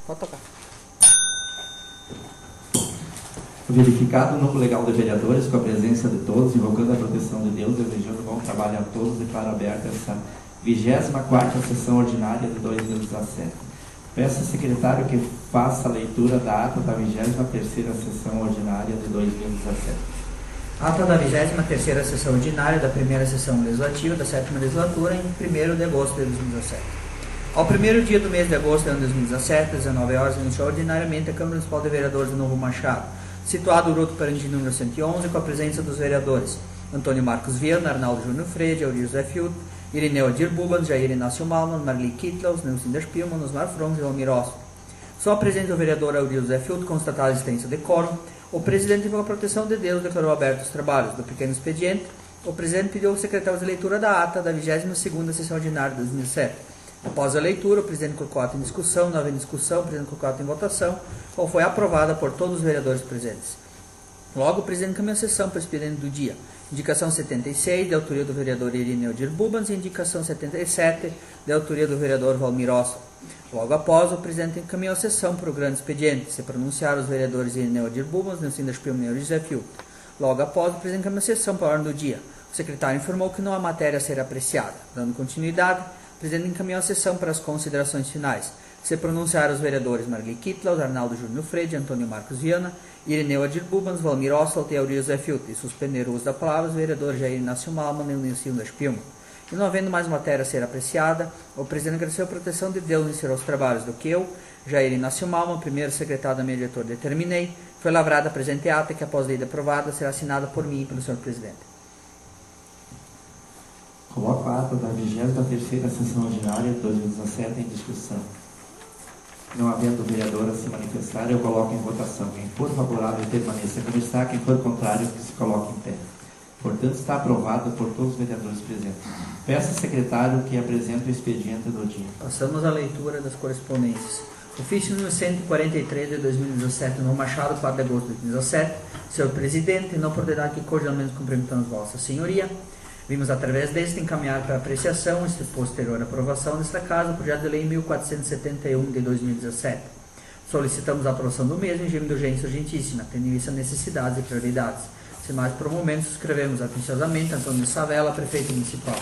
Pode tocar. Verificado o número legal de vereadores com a presença de todos, invocando a proteção de Deus, desejando bom trabalho a todos, declaro aberta essa 24ª sessão ordinária de 2017. Peço ao secretário que faça a leitura da ata da 23ª sessão ordinária de 2017. Ata da 23ª sessão ordinária da primeira sessão legislativa da 7ª legislatura, em 1º de agosto de 2017. Ao primeiro dia do mês de agosto de 2017, às 19 horas, iniciou ordinariamente a Câmara Municipal de Vereadores de Novo Machado, situado no Ruto Parandi número 111, com a presença dos vereadores Antônio Marcos Viana, Arnaldo Júnior Freire, Aurílio José Fiuto, Irineu Adir Bubans, Jair Inácio Malman, Marli Kitlaus, Nelson Derspilman, Osmar Frons e Valmir Osso. Só presente o vereador Aurílio José Fiuto, constatada a existência de quórum, o presidente, pela proteção de Deus, declarou abertos os trabalhos do pequeno expediente. O presidente pediu ao secretário de leitura da ata da 22ª sessão ordinária de 2007. Após a leitura, o presidente colocou a ata em discussão. Não havendo discussão, o presidente colocou a ata em votação, qual foi aprovada por todos os vereadores presentes. Logo, o presidente encaminhou a sessão para o expediente do dia. Indicação 76, de autoria do vereador Irineu Adir Bubans, e indicação 77, de autoria do vereador Valmir Osso. Logo após, o presidente encaminhou a sessão para o grande expediente. Se pronunciaram os vereadores Irineu Adir Bubans, Nelson Derspilman e José Fiuto. Logo após, o presidente encaminhou a sessão para a ordem do dia. O secretário informou que não há matéria a ser apreciada. Dando continuidade, o presidente encaminhou a sessão para as considerações finais. Se pronunciaram os vereadores Marli Kitlaus, Arnaldo Júnior Freire, Antônio Marcos Viana, Irineu Adir Bubans, Valmir Oswald e Aurílio José Fiuto, e suspenderam o uso da palavra os vereadores Jair Inácio Malman e Nelson Derspilman. E não havendo mais matéria a ser apreciada, o presidente agradeceu a proteção de Deus em ser aos trabalhos do que eu, Jair Inácio Malman, primeiro secretário da minha diretora, determinei. Foi lavrada a presente ata que, após a lei aprovada, será assinada por mim e pelo senhor presidente. Coloco a ata da 23ª sessão ordinária de 2017 em discussão. Não havendo vereador a se manifestar, eu coloco em votação. Quem for favorável, permaneça como está. Quem for contrário, que se coloque em pé. Portanto, está aprovado por todos os vereadores presentes. Peço ao secretário que apresente o expediente do dia. Passamos à leitura das correspondências. Ofício número 143 de 2017, no Machado, 4 de agosto de 2017. Senhor presidente, não poderá aqui cordialmente cumprimentamos vossa senhoria. Vimos, através deste, encaminhar para apreciação e posterior aprovação desta casa o projeto de lei 1471 de 2017. Solicitamos a aprovação do mesmo em regime de urgência urgentíssima, tendo em vista necessidades e prioridades. Sem mais por um momento, suscrevemos atenciosamente Antônio Savella, prefeito municipal.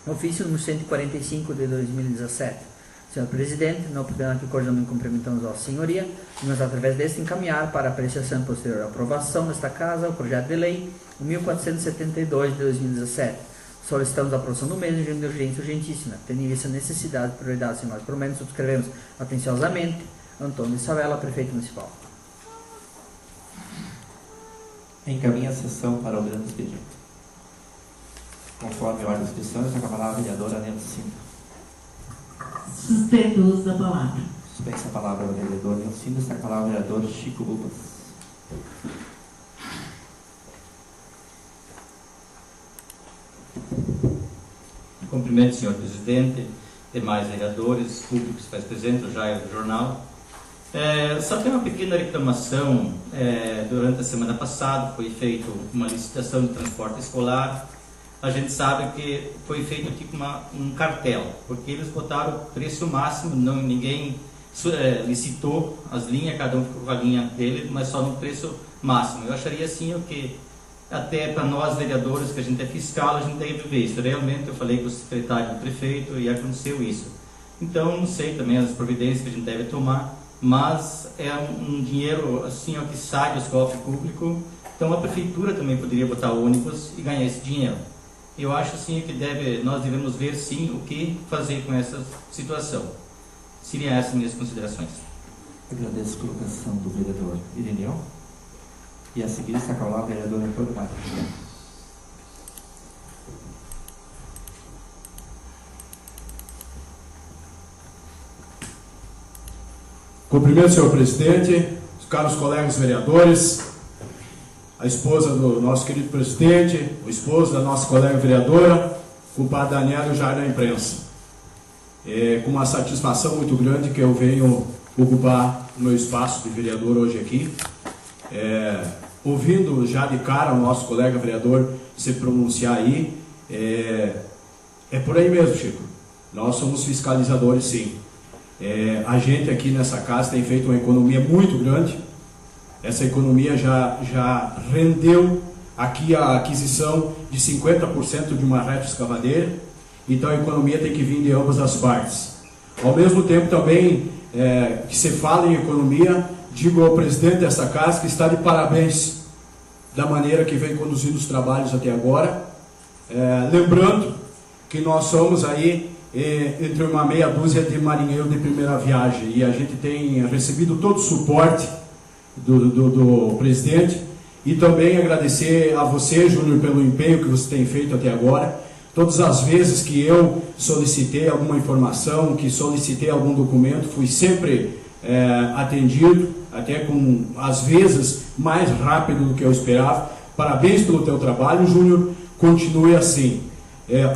Ofício número 145 de 2017. Senhor presidente, não podendo aqui cordialmente cumprimentamos vossa senhoria, vimos, através deste, encaminhar para apreciação e posterior aprovação desta casa o projeto de lei 1472 de 2017. Solicitamos a aprovação do mesmo em regime de urgência urgentíssima, tendo em vista necessidade e prioridade. Sem mais por menos, subscrevemos atenciosamente Antônio Savella, prefeito municipal. Encaminha a sessão para o grande expediente. Conforme a ordem das inscrições, a palavra a vereadora Nelson. Suspeito o uso da palavra. Suspensa a palavra ao vereador Nelson, está a palavra ao vereador Chico Bubas. Cumprimento, senhor presidente, demais vereadores, público que se faz presente, o Jair do jornal. Só tem uma pequena reclamação. Durante a semana passada foi feita uma licitação de transporte escolar. A gente sabe que foi feito tipo um cartel, porque eles botaram o preço máximo, ninguém licitou as linhas, cada um ficou com a linha dele, mas só no preço máximo. Eu acharia assim o que, até para nós vereadores, que a gente é fiscal, a gente deve ver isso. Realmente eu falei com o secretário do prefeito e aconteceu isso. Então não sei também as providências que a gente deve tomar, mas é um dinheiro assim que sai dos cofres públicos, então a prefeitura também poderia botar ônibus e ganhar esse dinheiro. Eu acho assim que nós devemos ver sim o que fazer com essa situação. Seriam essas minhas considerações. Agradeço a colocação do vereador Irineu. E a seguir está com a palavra o vereador Antônio Marcos. Cumprimento, senhor presidente, os caros colegas vereadores, a esposa do nosso querido presidente, o esposo da nossa colega vereadora, compadre Daniel e o Jair da imprensa. É com uma satisfação muito grande que eu venho ocupar o meu espaço de vereador hoje aqui. Ouvindo já de cara o nosso colega vereador se pronunciar aí, é por aí mesmo, Chico. Nós somos fiscalizadores, sim. A gente aqui nessa casa tem feito uma economia muito grande. Essa economia já rendeu aqui a aquisição de 50% de uma retroescavadeira. Então a economia tem que vir de ambas as partes. Ao mesmo tempo também que se fala em economia, digo ao presidente dessa casa que está de parabéns da maneira que vem conduzindo os trabalhos até agora. Lembrando que nós somos aí entre uma meia dúzia de marinheiros de primeira viagem e a gente tem recebido todo o suporte do presidente, e também agradecer a você, Júnior, pelo empenho que você tem feito até agora. Todas as vezes que eu solicitei alguma informação, que solicitei algum documento, fui sempre atendido, até com, às vezes, mais rápido do que eu esperava. Parabéns pelo teu trabalho, Júnior, continue assim.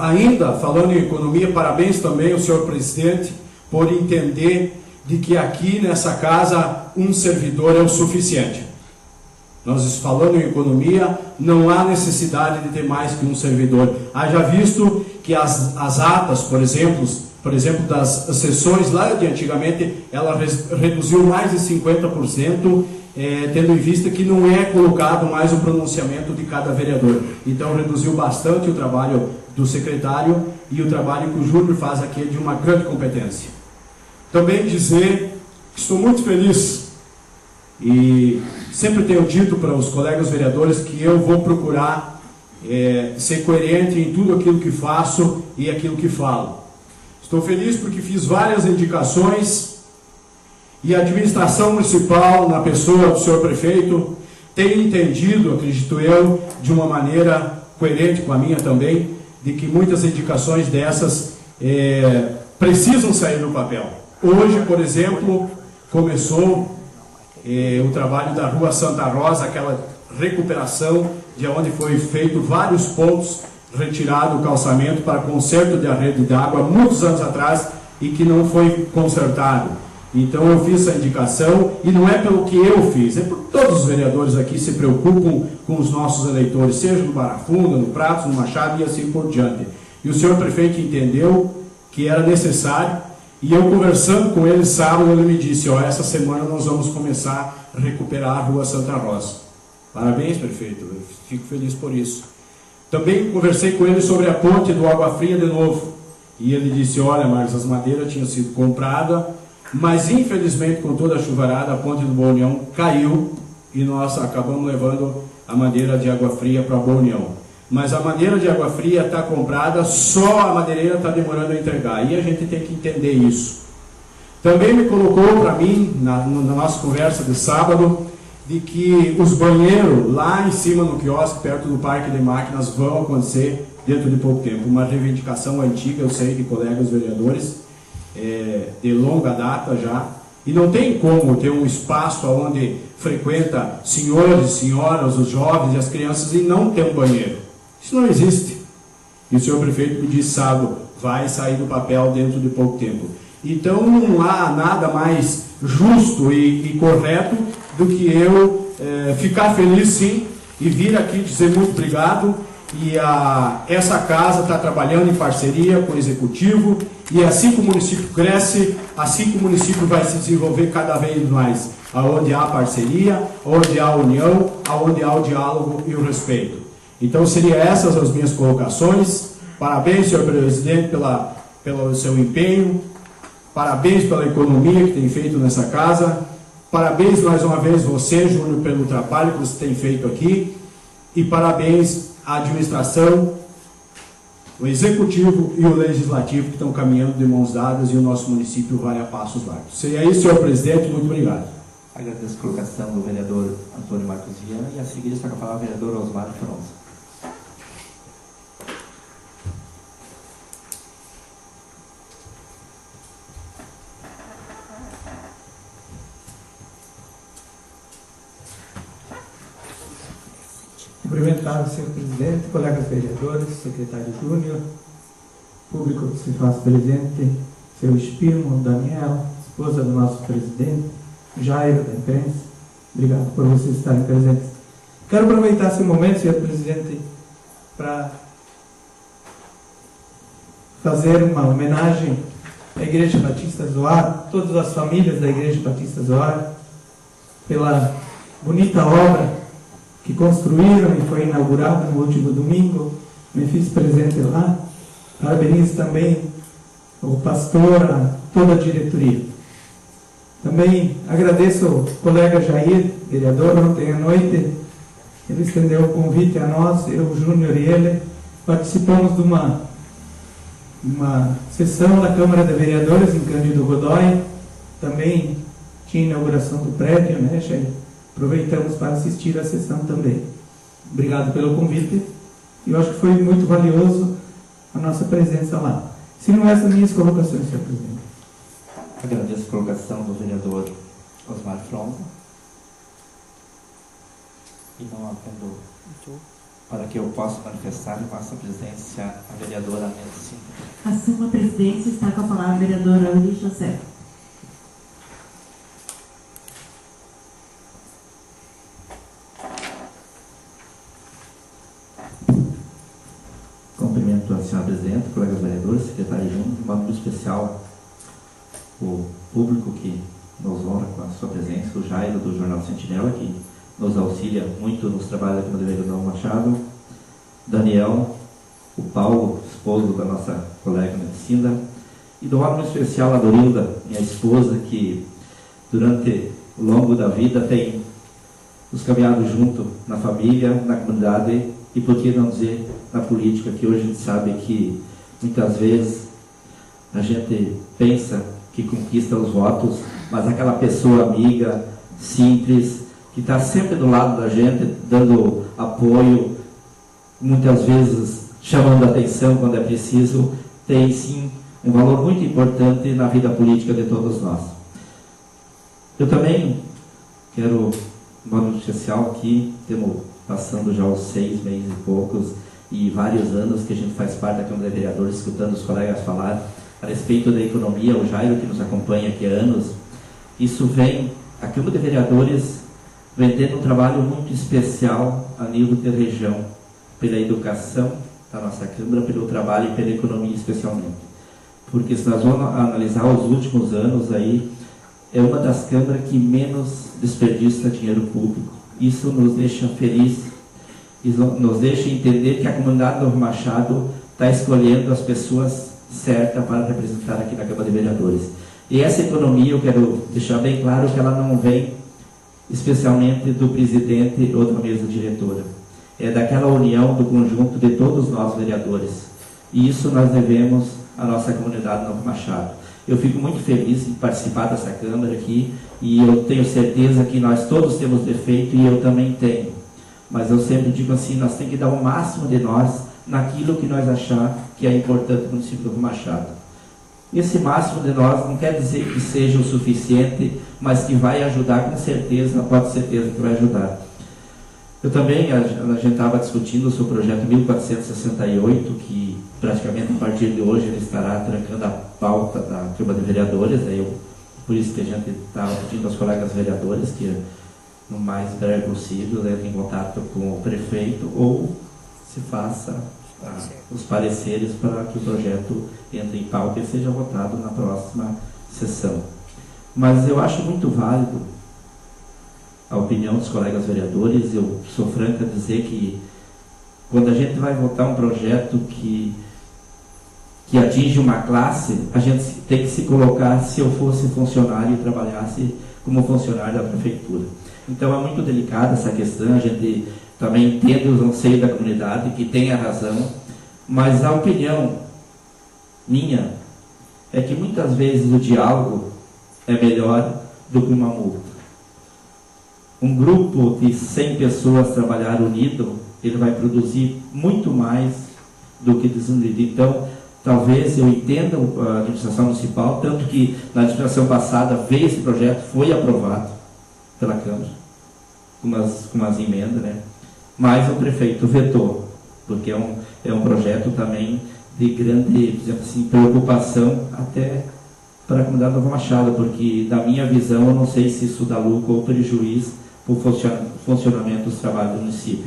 Ainda, falando em economia, parabéns também ao senhor presidente por entender de que aqui nessa casa um servidor é o suficiente. Nós falando em economia, não há necessidade de ter mais que um servidor. Haja visto que as atas, por exemplo, das sessões lá de antigamente, ela reduziu mais de 50%, tendo em vista que não é colocado mais o pronunciamento de cada vereador. Então reduziu bastante o trabalho do secretário, e o trabalho que o Júnior faz aqui é de uma grande competência. Também dizer que estou muito feliz, e sempre tenho dito para os colegas vereadores que eu vou procurar ser coerente em tudo aquilo que faço e aquilo que falo. Estou feliz porque fiz várias indicações e a administração municipal, na pessoa do senhor prefeito, tem entendido, acredito eu, de uma maneira coerente com a minha também, de que muitas indicações dessas precisam sair do papel. Hoje, por exemplo, começou o trabalho da Rua Santa Rosa, aquela recuperação de onde foi feito vários pontos, retirado o calçamento para conserto de rede de água muitos anos atrás e que não foi consertado. Então eu fiz essa indicação, e não é pelo que eu fiz, é por todos os vereadores aqui se preocupam com os nossos eleitores, seja no Barra Funda, no Pratos, no Machado e assim por diante. E o senhor prefeito entendeu que era necessário, e eu conversando com ele sábado, ele me disse, essa semana nós vamos começar a recuperar a Rua Santa Rosa. Parabéns, prefeito, eu fico feliz por isso. Também conversei com ele sobre a ponte do Água Fria de novo, e ele disse, olha, Marcos, as madeiras tinham sido compradas, mas infelizmente com toda a chuvarada a ponte do Boa União caiu, e nós acabamos levando a madeira de Água Fria para a Boa União. Mas a madeira de Água Fria está comprada, só a madeireira está demorando a entregar, e a gente tem que entender isso. Também me colocou para mim, na nossa conversa de sábado, de que os banheiros lá em cima no quiosque, perto do Parque de Máquinas, vão acontecer dentro de pouco tempo. Uma reivindicação antiga, eu sei, de colegas vereadores, de longa data já, e não tem como ter um espaço onde frequenta senhores, senhoras, os jovens e as crianças e não ter um banheiro. Isso não existe. E o senhor prefeito me disse sábado, vai sair do papel dentro de pouco tempo. Então não há nada mais justo e correto do que eu ficar feliz sim e vir aqui dizer muito obrigado. E essa casa está trabalhando em parceria com o executivo, e assim que o município cresce, assim que o município vai se desenvolver cada vez mais, aonde há parceria, onde há união, aonde há o diálogo e o respeito. Então seriam essas as minhas colocações. Parabéns, senhor presidente, pelo seu empenho, parabéns pela economia que tem feito nessa casa, parabéns mais uma vez você, Júnior, pelo trabalho que você tem feito aqui, e parabéns à administração, o executivo e o legislativo que estão caminhando de mãos dadas, e o nosso município vai a passos largos. Seria isso, senhor presidente, muito obrigado. Agradeço a colocação do vereador Antônio Marcos Viana, e a seguir está com a palavra o vereador Osmar Fronza. Cumprimentar o senhor presidente, colegas vereadores, secretário Júnior, público que se faz presente, seu Espirmo, Daniel, esposa do nosso presidente, Jairo da imprensa, obrigado por vocês estarem presentes. Quero aproveitar esse momento, senhor presidente, para fazer uma homenagem da Igreja Batista Zoar, todas as famílias da Igreja Batista Zoar, pela bonita obra que construíram e foi inaugurada no último domingo. Me fiz presente lá. Parabenizo também o pastor, toda a diretoria. Também agradeço ao colega Jair, vereador, ontem à noite. Ele estendeu o convite a nós, eu, o Júnior e ele. Participamos de uma sessão na Câmara de Vereadores em Cândido Godói. Também tinha inauguração do prédio, né, Jair? Aproveitamos para assistir à sessão também. Obrigado pelo convite. Eu acho que foi muito valioso a nossa presença lá. Se não essas minhas colocações, senhor presidente. Agradeço a colocação do vereador Osmar Fronza. E não havendo, para que eu possa manifestar, eu passo a presidência à vereadora Medicina. Assumo a presidência, está com a palavra a vereadora Aurí José. Cumprimento a senhora presidente, colegas vereadores, secretário Júnior, de modo especial o público que nos honra com a sua presença, o Jairo do Jornal Sentinela, que nos auxilia muito nos trabalhos aqui no vereador Machado, Daniel, o Paulo, esposo da nossa colega Medicina, e do modo especial a Dorilda, minha esposa, que durante o longo da vida tem nos caminhado junto na família, na comunidade e, por que não dizer, na política, que hoje a gente sabe que muitas vezes a gente pensa que conquista os votos, mas aquela pessoa amiga, simples, que está sempre do lado da gente, dando apoio, muitas vezes chamando a atenção quando é preciso, tem sim um valor muito importante na vida política de todos nós. Eu também quero, de modo especial aqui, temos passando já os 6 meses e poucos, e vários anos que a gente faz parte da Câmara de Vereadores, escutando os colegas falar a respeito da economia, o Jairo que nos acompanha aqui há anos. Isso vem, a Câmara de Vereadores vem tendo um trabalho muito especial a nível de região, pela educação da nossa Câmara, pelo trabalho e pela economia especialmente. Porque se nós vamos analisar os últimos anos aí, é uma das câmaras que menos desperdiça dinheiro público. Isso nos deixa felizes, isso nos deixa entender que a comunidade do Novo Machado está escolhendo as pessoas certas para representar aqui na Câmara de Vereadores. E essa economia, eu quero deixar bem claro que ela não vem especialmente do presidente ou da mesa diretora. É daquela união do conjunto de todos nós vereadores. E isso nós devemos à nossa comunidade do Novo Machado. Eu fico muito feliz em participar dessa Câmara aqui e eu tenho certeza que nós todos temos defeito e eu também tenho. Mas eu sempre digo assim, nós temos que dar o máximo de nós naquilo que nós achar que é importante para o município do Novo Machado. Esse máximo de nós não quer dizer que seja o suficiente, mas que vai ajudar com certeza, pode certeza que vai ajudar. Eu também, a gente estava discutindo o seu projeto 1468, que praticamente a partir de hoje ele estará trancando a pauta da Câmara de Vereadores, por isso que a gente estava pedindo aos colegas vereadores que no mais breve possível entre em contato com o prefeito ou se faça os pareceres para que o projeto entre em pauta e seja votado na próxima sessão. Mas eu acho muito válido a opinião dos colegas vereadores. Eu sou franco a dizer que quando a gente vai votar um projeto que atinge uma classe, a gente tem que se colocar, se eu fosse funcionário e trabalhasse como funcionário da prefeitura. Então é muito delicada essa questão, a gente também entende os anseios da comunidade, que tem a razão, mas a opinião minha é que muitas vezes o diálogo é melhor do que uma multa. Um grupo de 100 pessoas trabalhar unido, ele vai produzir muito mais do que desunido. Então, talvez eu entenda a administração municipal, tanto que na administração passada veio esse projeto, foi aprovado pela Câmara, com umas emendas, né? Mas o prefeito vetou, porque é um projeto também de grande, por exemplo assim, preocupação até para a comunidade do Novo Machado, porque da minha visão eu não sei se isso dá lucro ou prejuízo para o funcionamento dos trabalhos do município.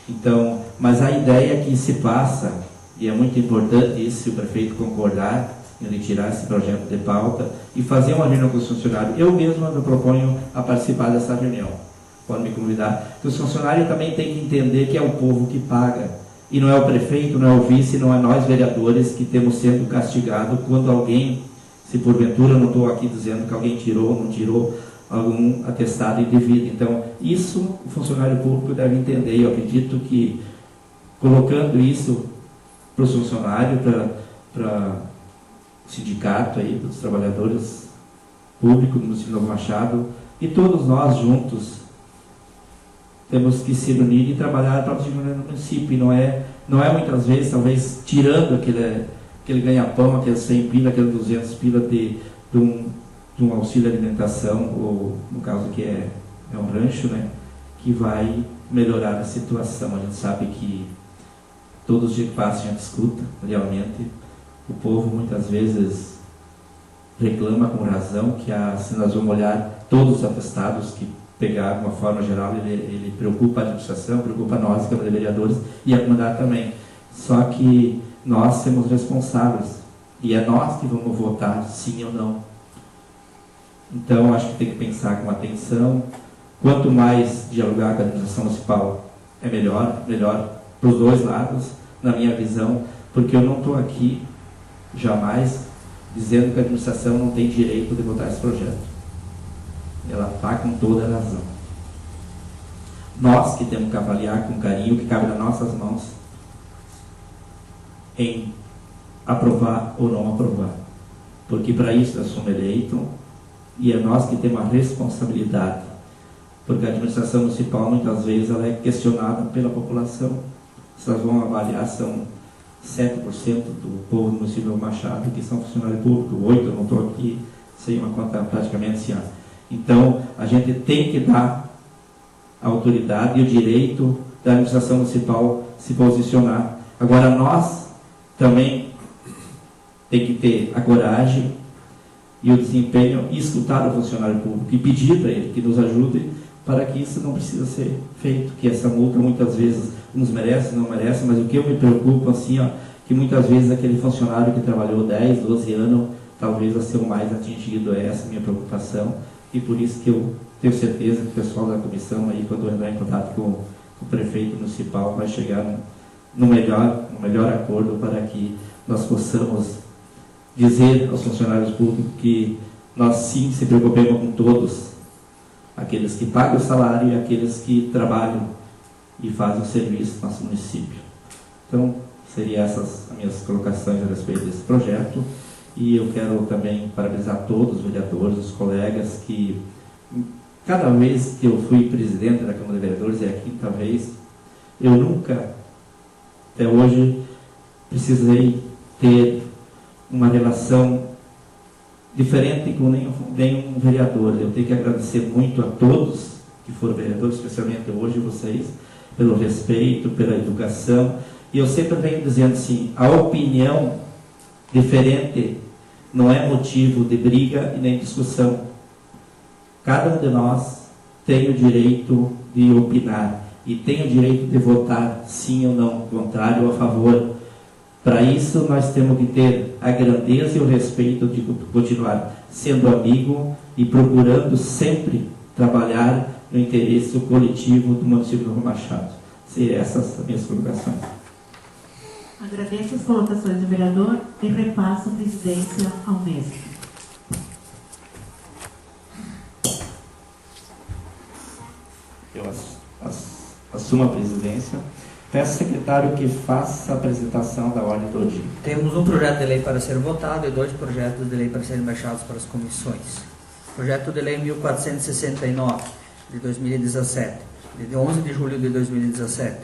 Então, mas a ideia que se passa, e é muito importante isso, se o prefeito concordar, em retirar esse projeto de pauta e fazer uma reunião com os funcionários. Eu mesmo me proponho a participar dessa reunião. Pode me convidar. Porque os funcionários também têm que entender que é o povo que paga. E não é o prefeito, não é o vice, não é nós vereadores que temos sendo castigados quando alguém, se porventura, não estou aqui dizendo que alguém tirou ou não tirou algum atestado indevido. Então, isso o funcionário público deve entender. Eu acredito que colocando isso para os funcionários, para o sindicato aí, dos trabalhadores públicos do município de Novo Machado, e todos nós juntos temos que se unir e trabalhar para o desenvolvimento do município. E não é muitas vezes, talvez, tirando aquele ganha-pão, aqueles 100 pila, aqueles 200 pila de um auxílio alimentação, ou no caso que é um rancho, né, que vai melhorar a situação. A gente sabe que todos os dias que passa a gente escuta, realmente, o povo muitas vezes reclama com razão que se nós vamos olhar todos os atestados que pegar de uma forma geral, ele preocupa a administração, preocupa nós, Câmara de Vereadores, e a comunidade também. Só que nós somos responsáveis, e é nós que vamos votar sim ou não. Então, acho que tem que pensar com atenção. Quanto mais dialogar com a administração municipal, é melhor para os dois lados, na minha visão, porque eu não estou aqui, jamais, dizendo que a administração não tem direito de votar esse projeto. Ela está com toda a razão. Nós que temos que avaliar com carinho o que cabe nas nossas mãos em aprovar ou não aprovar. Porque para isso nós somos eleitos e é nós que temos a responsabilidade. Porque a administração municipal, muitas vezes, ela é questionada pela população. Vocês vão avaliar, são 7% do povo do município do Machado que são funcionários públicos, 8%, eu não estou aqui, sei uma conta praticamente assim. Então, a gente tem que dar a autoridade e o direito da administração municipal se posicionar. Agora, nós também tem que ter a coragem e o desempenho e escutar o funcionário público e pedir para ele que nos ajude para que isso não precisa ser feito, que essa multa muitas vezes uns merecem, não merecem, mas o que eu me preocupo assim, que muitas vezes aquele funcionário que trabalhou 10, 12 anos, talvez vai ser o mais atingido. Essa é a minha preocupação, e por isso que eu tenho certeza que o pessoal da comissão aí, quando entrar em contato com o prefeito municipal, vai chegar no melhor acordo para que nós possamos dizer aos funcionários públicos que nós sim se preocupemos com todos, aqueles que pagam o salário e aqueles que trabalham e fazem o serviço no nosso município. Então, seriam essas as minhas colocações a respeito desse projeto. E eu quero também parabenizar todos os vereadores, os colegas, que cada vez que eu fui presidente da Câmara de Vereadores, é a quinta vez, eu nunca, até hoje, precisei ter uma relação diferente com nenhum vereador. Eu tenho que agradecer muito a todos que foram vereadores, especialmente hoje vocês, pelo respeito, pela educação. E eu sempre venho dizendo assim, a opinião diferente não é motivo de briga e nem discussão. Cada um de nós tem o direito de opinar e tem o direito de votar sim ou não, contrário ou a favor. Para isso, nós temos que ter a grandeza e o respeito de continuar sendo amigo e procurando sempre trabalhar no interesse coletivo do município de Novo Machado. Seriam essas as minhas colocações. Agradeço as colocações do vereador e repasso a presidência ao mesmo. Eu assumo a presidência. Peço ao secretário que faça a apresentação da ordem do dia. Temos um projeto de lei para ser votado e 2 projetos de lei para serem baixados para as comissões. Projeto de lei 1469, de 2017, de 11 de julho de 2017.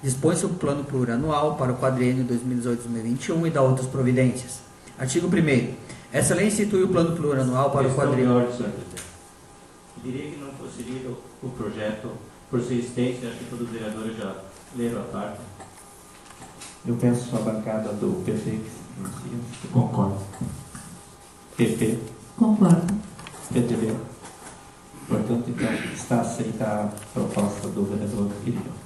Dispõe-se o plano plurianual para o quadriênio 2018-2021 e dá outras providências. Artigo 1º. Essa lei institui o plano plurianual para o quadriênio... Eu diria que não fosse lido o projeto por ser extenso, acho que todos os vereadores já leram a carta. Eu peço a bancada do PP que se pronuncia. Concordo. PP. Concordo. PTB. Portanto, então, está aceita a proposta do vereador Quirino.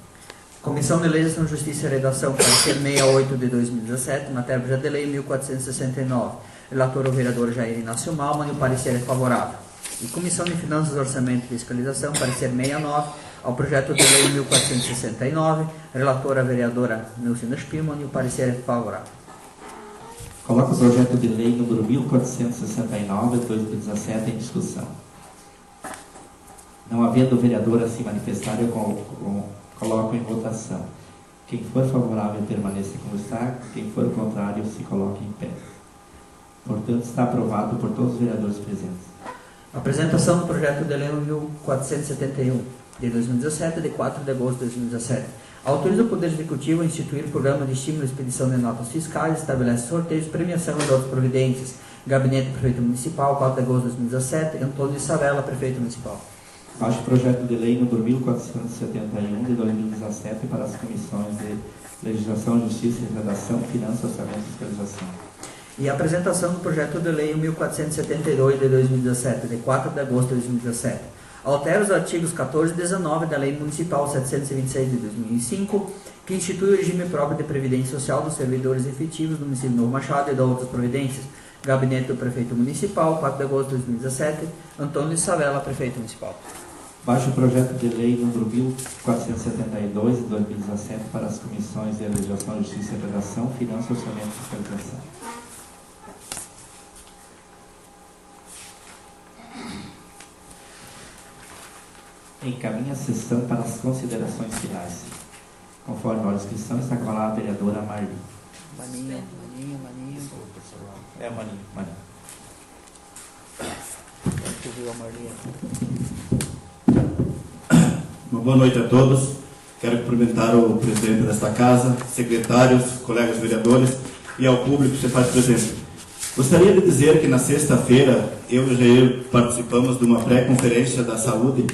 Comissão de Legislação, Justiça e Redação, parecer 68 de 2017, matéria de lei 1469. Relator o vereador Jair Inácio Malman e o parecer é favorável. E Comissão de Finanças, Orçamento e Fiscalização, parecer 69 ao projeto de lei 1469, relatora a vereadora Nilcina Spielmann e o parecer é favorável. Coloco o projeto de lei número 1469 de 2017 em discussão. Não havendo vereador a se manifestar, eu coloco em votação. Quem for favorável permaneça como está, quem for contrário se coloque em pé. Portanto, está aprovado por todos os vereadores presentes. Apresentação do projeto de lei 1471 de 2017, de 4 de agosto de 2017. Autoriza o Poder Executivo a instituir programa de estímulo e expedição de notas fiscais, estabelece sorteios, premiação e outras providências. Gabinete do Prefeito Municipal, 4 de agosto de 2017, Antônio Isabela, Prefeito Municipal. Baixo o projeto de lei número 1471 de 2017 para as comissões de Legislação, Justiça e Redação, Finanças, Orçamento e Fiscalização. E a apresentação do projeto de lei 1472 de 2017, de 4 de agosto de 2017. Altera os artigos 14 e 19 da Lei Municipal 726 de 2005, que institui o regime próprio de previdência social dos servidores efetivos do município de Novo Machado e da outras providências. Gabinete do Prefeito Municipal, 4 de agosto de 2017, Antônio Isabela, Prefeito Municipal. Baixo o projeto de lei número 1472 de 2017 para as comissões de Legislação, Justiça e Redação, Finanças, Orçamento e Fiscalização. Encaminha a sessão para as considerações finais. Conforme a inscrição, está com a palavra a vereadora Marli. Maninho. É, Maninho. Uma boa noite a todos. Quero cumprimentar o presidente desta casa, secretários, colegas vereadores e ao público que se faz presente. Gostaria de dizer que na sexta-feira, eu e o Jair participamos de uma pré-conferência da saúde.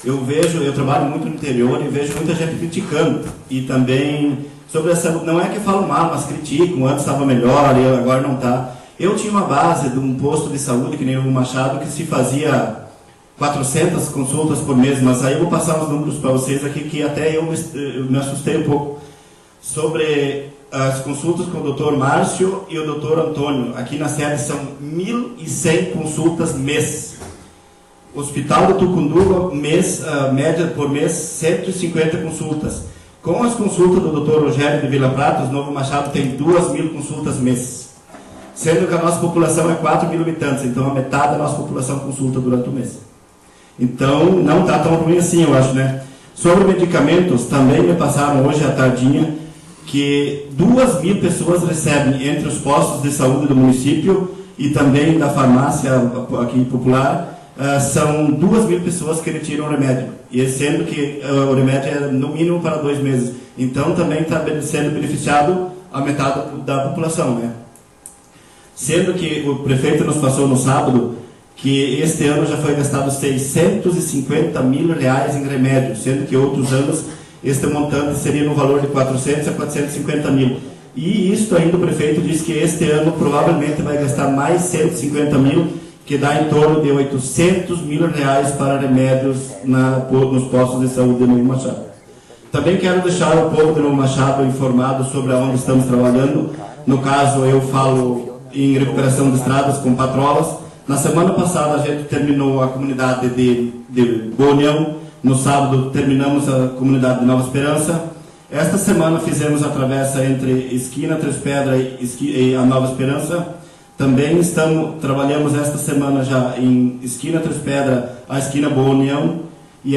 Eu trabalho muito no interior e vejo muita gente criticando. E também sobre a saúde, não é que falam mal, mas criticam, antes estava melhor e agora não está. Eu tinha uma base de um posto de saúde, que nem o Machado, que se fazia 400 consultas por mês, mas aí eu vou passar uns números para vocês aqui, que até eu me assustei um pouco. Sobre as consultas com o Dr. Márcio e o Dr. Antônio, aqui na sede são 1.100 consultas mês. Hospital do Tucunduva, média por mês, 150 consultas. Com as consultas do Dr. Rogério de Vila Prata, o Novo Machado tem 2.000 consultas mês. Sendo que a nossa população é 4.000 habitantes, então a metade da nossa população consulta durante o mês. Então, não está tão ruim assim, eu acho, né? Sobre medicamentos, também me passaram hoje à tardinha que 2.000 pessoas recebem entre os postos de saúde do município e também da farmácia aqui popular. São 2.000 pessoas que retiram o remédio, e sendo que o remédio é no mínimo para 2 meses. Então também está sendo beneficiado a metade da população, né? Sendo que o prefeito nos passou no sábado que este ano já foi gastado 650 mil reais em remédios, sendo que outros anos este montante seria no valor de 400 a 450 mil. E isto ainda o prefeito disse que este ano provavelmente vai gastar mais 150 mil, que dá em torno de 800 mil reais para remédios nos postos de saúde de Novo Machado. Também quero deixar o povo de Novo Machado informado sobre onde estamos trabalhando. No caso, eu falo em recuperação de estradas com patrolas. Na semana passada a gente terminou a comunidade de Boa União. No sábado terminamos a comunidade de Nova Esperança. Esta semana fizemos a travessa entre Esquina Três Pedras e a Nova Esperança. Também trabalhamos esta semana já em Esquina Três Pedras, a Esquina Boa União, e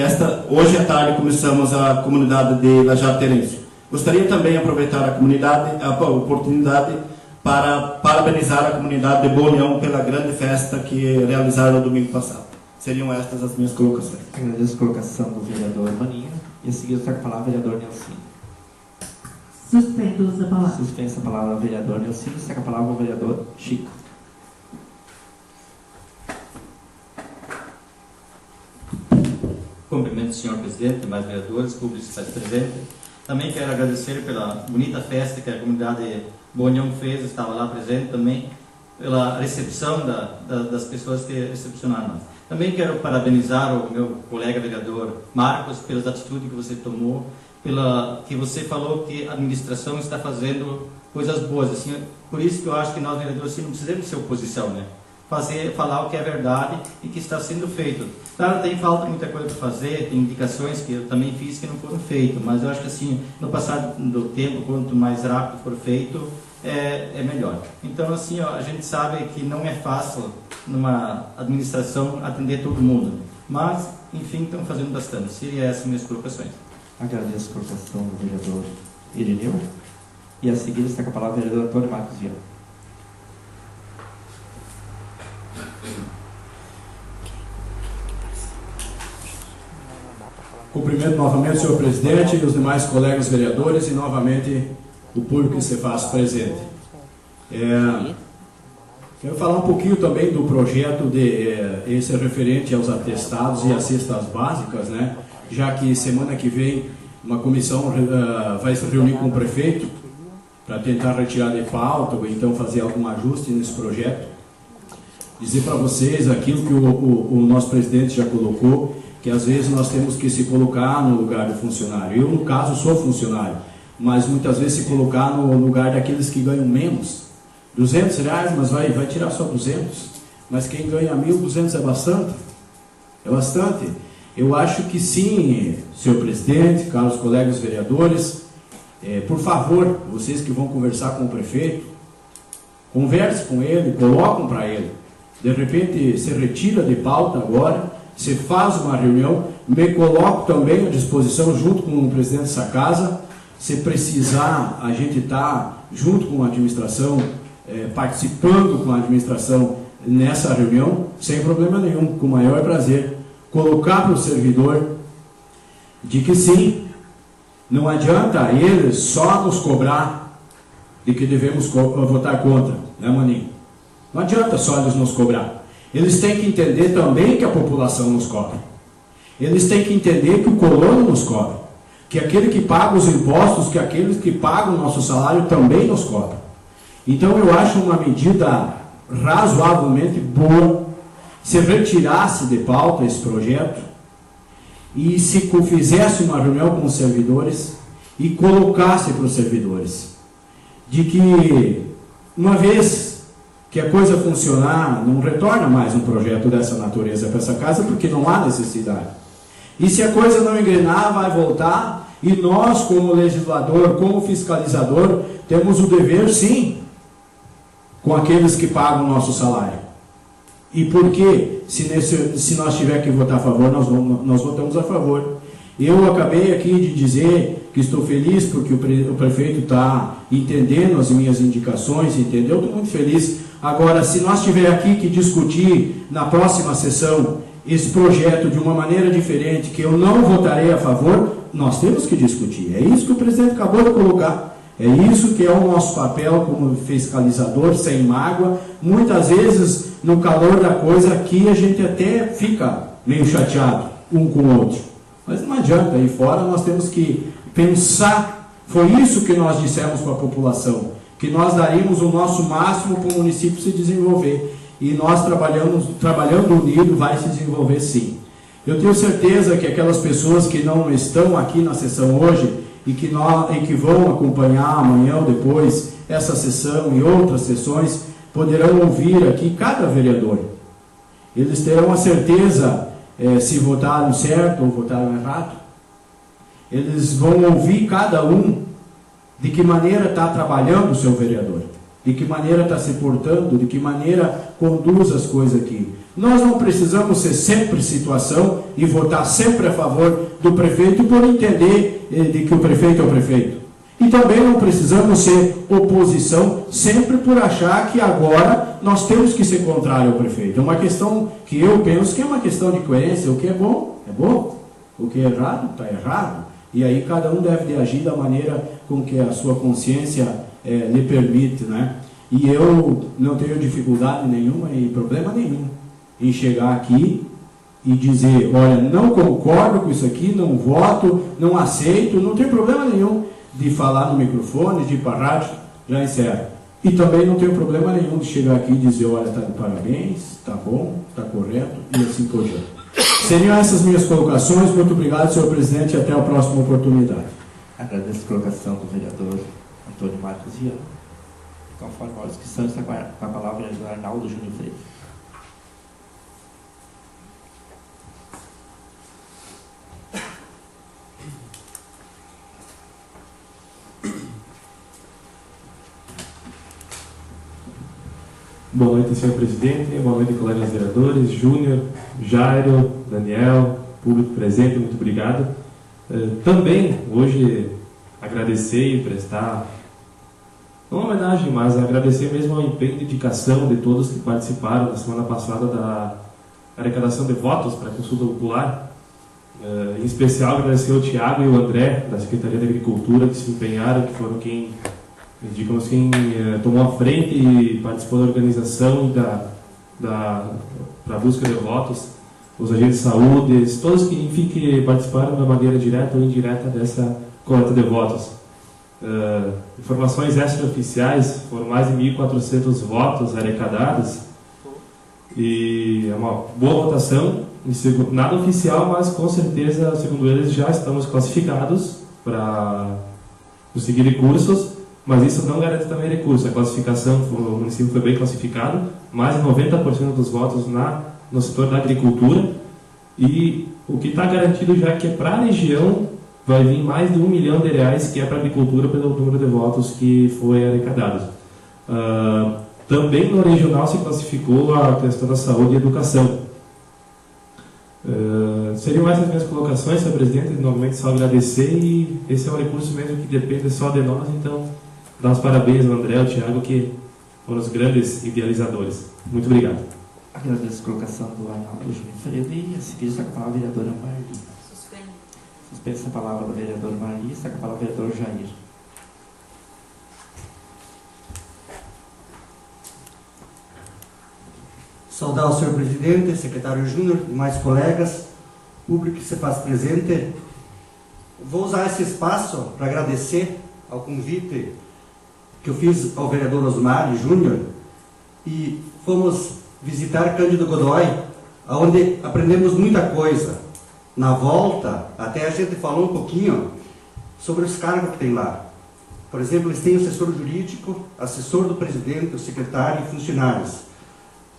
hoje à tarde começamos a comunidade de Lajado Terêncio. Gostaria também de aproveitar a oportunidade para parabenizar a comunidade de Boa União pela grande festa que realizaram no domingo passado. Seriam estas as minhas colocações. Agradeço a colocação do vereador Maninho, e a seguir está com a palavra o vereador Nelsinho. Suspenso a palavra. Suspensa a palavra ao vereador Nelsinho, está com a palavra o vereador Chico. Cumprimento o senhor presidente, mais vereadores, público que está presente. Também quero agradecer pela bonita festa que a comunidade Boa União fez, estava lá presente também, pela recepção das pessoas que recepcionaram nós. Também quero parabenizar o meu colega vereador Marcos pelas atitudes que você tomou, que você falou que a administração está fazendo coisas boas. Assim, Por isso que eu acho que nós, vereadores, assim, não precisamos ser oposição, né? Falar o que é verdade e que está sendo feito. Claro, tem falta muita coisa para fazer, tem indicações que eu também fiz que não foram feitas, mas eu acho que assim, no passar do tempo, quanto mais rápido for feito, é melhor. Então, assim, ó, a gente sabe que não é fácil numa administração atender todo mundo, mas, enfim, estão fazendo bastante. Seriam essas minhas colocações. Agradeço a colocação do vereador Irineu. E a seguir está com a palavra o vereador Antônio Marcos Viana. Cumprimento novamente o senhor presidente e os demais colegas vereadores e novamente o público que se faz presente. Quero falar um pouquinho também do projeto esse referente aos atestados e às cestas básicas, né? Já que semana que vem uma comissão vai se reunir com o prefeito para tentar retirar de pauta ou então fazer algum ajuste nesse projeto. Dizer para vocês aquilo que o nosso presidente já colocou, que às vezes nós temos que se colocar no lugar do funcionário. Eu, no caso, sou funcionário, mas muitas vezes se colocar no lugar daqueles que ganham menos. R$200, mas vai tirar só 200. Mas quem ganha 1.200 é bastante? É bastante. Eu acho que sim, senhor presidente, caros colegas vereadores, por favor, vocês que vão conversar com o prefeito, converse com ele, colocam para ele. De repente, se retira de pauta agora, se faz uma reunião, me coloco também à disposição junto com o presidente dessa casa. Se precisar, a gente está junto com a administração, participando com a administração nessa reunião, sem problema nenhum, com o maior prazer. Colocar para o servidor de que sim, não adianta eles só nos cobrar de que devemos votar contra, né, maninho? Não adianta só eles nos cobrar. Eles têm que entender também que a população nos cobra. Eles têm que entender que o colono nos cobra. Que aquele que paga os impostos, que aqueles que pagam o nosso salário também nos cobra. Então eu acho uma medida razoavelmente boa se retirasse de pauta esse projeto e se fizesse uma reunião com os servidores e colocasse para os servidores de que uma vez que a coisa funcionar, não retorna mais um projeto dessa natureza para essa casa, porque não há necessidade. E se a coisa não engrenar, vai voltar, e nós, como legislador, como fiscalizador, temos o dever, sim, com aqueles que pagam o nosso salário. E por quê? Se nós tiver que votar a favor, nós votamos a favor. Eu acabei aqui de dizer que estou feliz porque o prefeito está entendendo as minhas indicações, entendeu? Estou muito feliz. Agora, se nós tiver aqui que discutir na próxima sessão esse projeto de uma maneira diferente, que eu não votarei a favor, nós temos que discutir. É isso que o presidente acabou de colocar. É isso que é o nosso papel como fiscalizador, sem mágoa. Muitas vezes, no calor da coisa, aqui a gente até fica meio chateado um com o outro. Mas não adianta, aí fora nós temos que pensar. Foi isso que nós dissemos para a população, que nós daríamos o nosso máximo para o município se desenvolver. E nós trabalhando unido vai se desenvolver sim. Eu tenho certeza que aquelas pessoas que não estão aqui na sessão hoje e que vão acompanhar amanhã ou depois essa sessão e outras sessões, poderão ouvir aqui cada vereador. Eles terão a certeza se votaram certo ou votaram errado. Eles vão ouvir cada um de que maneira está trabalhando o seu vereador, de que maneira está se portando, de que maneira conduz as coisas aqui. Nós não precisamos ser sempre situação e votar sempre a favor do prefeito por entender de que o prefeito é o prefeito. E também não precisamos ser oposição sempre por achar que agora nós temos que ser contrário ao prefeito. É uma questão que eu penso que é uma questão de coerência. O que é bom, o que é errado, está errado. E aí cada um deve de agir da maneira com que a sua consciência lhe permite, né? E eu não tenho dificuldade nenhuma e problema nenhum em chegar aqui e dizer, olha, não concordo com isso aqui, não voto, não aceito, não tem problema nenhum de falar no microfone, de ir para a rádio, já encerro. E também não tenho problema nenhum de chegar aqui e dizer, olha, está de parabéns, está bom, está correto, e assim por diante. Seriam essas minhas colocações. Muito obrigado, senhor presidente, e até a próxima oportunidade. Agradeço a colocação do vereador Antônio Marcos Viana. Conforme a inscrição, está com a palavra do Arnaldo Júnior Freire. Boa noite, senhor presidente. Boa noite, colegas vereadores, Júnior, Jairo, Daniel, público presente, muito obrigado. Também, hoje, agradecer e prestar, não uma homenagem, mas agradecer mesmo ao empenho e dedicação de todos que participaram na semana passada da arrecadação de votos para a consulta popular. Em especial, agradecer ao Tiago e ao André, da Secretaria da Agricultura, que se empenharam, que foram quem tomou a frente e participou da organização para a busca de votos, os agentes de saúde, todos que participaram de maneira direta ou indireta dessa coleta de votos. Informações extraoficiais, foram mais de 1.400 votos arrecadados e é uma boa votação, nada oficial, mas com certeza, segundo eles, já estamos classificados para conseguir recursos. Mas isso não garante também recurso. A classificação, o município foi bem classificado, mais de 90% dos votos no setor da agricultura. E o que está garantido já é que para a região vai vir mais de R$1 milhão, que é para a agricultura, pelo número de votos que foi arrecadado. Também no regional se classificou a questão da saúde e educação. Seriam essas minhas colocações, senhor presidente. Novamente só agradecer, e esse é um recurso mesmo que depende só de nós, então dar os parabéns ao André e ao Tiago, que foram os grandes idealizadores. Muito obrigado. Agradeço a colocação do Arnaldo Júnior Freire, e a seguir está com a palavra a vereadora Marli. Suspensa a palavra da vereadora Marli, está com a palavra o vereador Jair. Saudar o senhor presidente, secretário Júnior, demais colegas, público que se faz presente. Vou usar esse espaço para agradecer ao convite que eu fiz ao vereador Osmar Júnior, e fomos visitar Cândido Godoy, onde aprendemos muita coisa. Na volta, até a gente falou um pouquinho sobre os cargos que tem lá. Por exemplo, eles têm o assessor jurídico, assessor do presidente, o secretário e funcionários.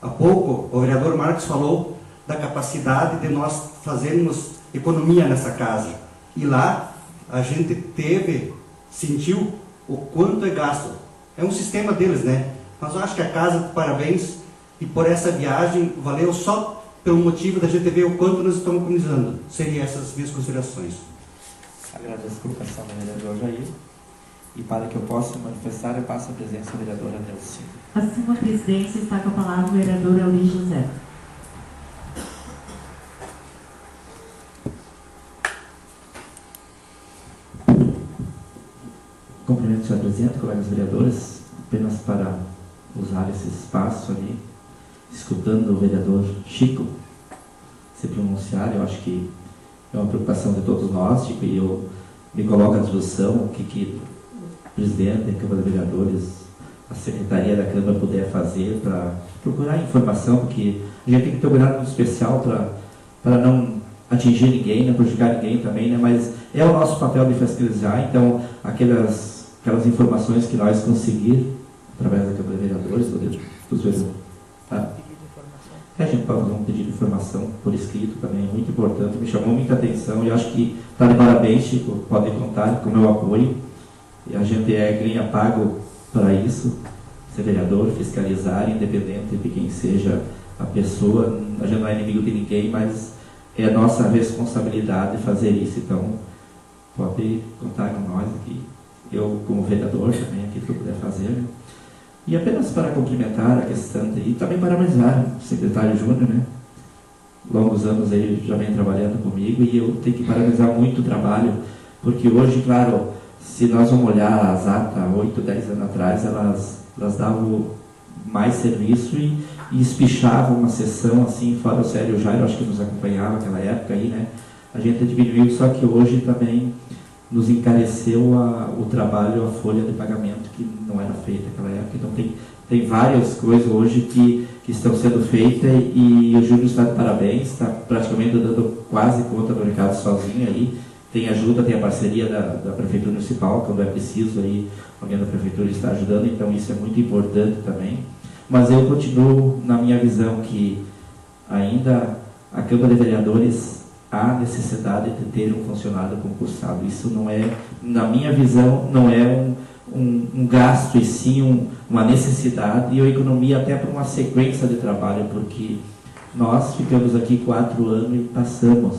Há pouco, o vereador Marcos falou da capacidade de nós fazermos economia nessa casa. E lá, a gente sentiu o quanto é gasto. É um sistema deles, né? Mas eu acho que a casa, parabéns, e por essa viagem, valeu só pelo motivo da gente ver o quanto nós estamos economizando. Seriam essas minhas considerações. Agradeço a colocação do vereador Jair. E para que eu possa manifestar, eu passo a presença da vereadora Nelson. Assim, a presidência está com a palavra o vereador Auri José. Cumprimento o senhor presidente, colegas vereadores, apenas para usar esse espaço ali, escutando o vereador Chico se pronunciar. Eu acho que é uma preocupação de todos nós, Chico, e eu me coloco à disposição o que o presidente da Câmara de Vereadores, a secretaria da Câmara puder fazer para procurar informação, porque a gente tem que ter um cuidado muito especial para não atingir ninguém, não prejudicar ninguém também, né? Mas é o nosso papel de fiscalizar. Então, aquelas informações que nós conseguir através da Câmara de Vereadores, dos vereadores, tá? A gente pode fazer um pedido de informação por escrito também, é muito importante, me chamou muita atenção e acho que está de parabéns, Chico, pode contar com o meu apoio. E a gente ganha pago para isso, ser vereador, fiscalizar, independente de quem seja a pessoa. A gente não é inimigo de ninguém, mas é nossa responsabilidade fazer isso. Então, pode contar com nós aqui, eu como vereador também, aqui que eu puder fazer. Né? E apenas para complementar a questão, e também parabenizar o secretário Júnior, né? Longos anos ele já vem trabalhando comigo, e eu tenho que parabenizar muito o trabalho, porque hoje, claro, se nós vamos olhar as atas 8, 10 anos atrás, elas davam mais serviço e espichavam uma sessão assim, fora o sério, o Jairo acho que nos acompanhava naquela época aí, né? A gente diminuiu, só que hoje também nos encareceu o trabalho, a folha de pagamento que não era feita naquela época. Então tem várias coisas hoje que estão sendo feitas, e o Júnior está de parabéns, está praticamente dando quase conta do recado sozinho aí. tem ajuda, tem a parceria da Prefeitura Municipal, quando é preciso, aí alguém da Prefeitura está ajudando, então isso é muito importante também. Mas eu continuo na minha visão que ainda a Câmara de Vereadores há necessidade de ter um funcionário concursado. Isso não é, na minha visão, não é um gasto, e sim uma necessidade e uma economia até para uma sequência de trabalho, porque nós ficamos aqui 4 anos e passamos.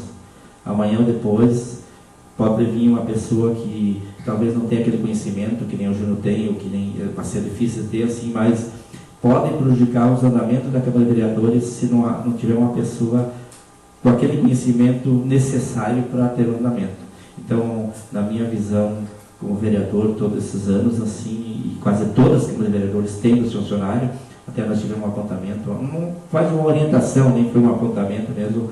Amanhã ou depois pode vir uma pessoa que talvez não tenha aquele conhecimento que nem o Júnior tem, ou que nem vai ser difícil de ter, assim, mas pode prejudicar os andamentos da Câmara de Vereadores se não tiver uma pessoa com aquele conhecimento necessário para ter o andamento. Então, na minha visão, como vereador, todos esses anos, assim, e quase todas as câmaras de vereadores têm os funcionários, até nós tivemos um apontamento, não faz uma orientação, nem foi um apontamento mesmo,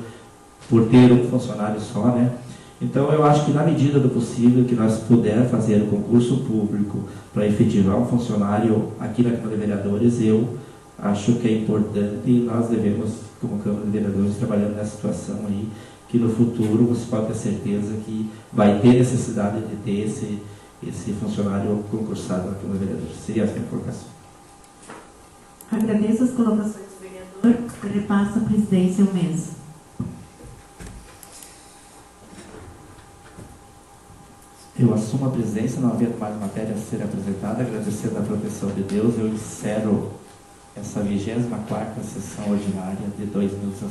por ter um funcionário só, né? Então, eu acho que na medida do possível que nós puder fazer o concurso público para efetivar um funcionário aqui na Câmara de Vereadores, eu acho que é importante e nós devemos, como Câmara de Vereadores, trabalhando nessa situação aí, que no futuro você pode ter certeza que vai ter necessidade de ter esse funcionário concursado na Câmara de Vereadores. Seria essa a minha colocação. Agradeço as colocações do vereador e repasso a presidência ao mesmo. Eu assumo a presidência, não havendo mais matéria a ser apresentada, agradecendo a proteção de Deus, eu encerro essa 24ª sessão ordinária de 2017.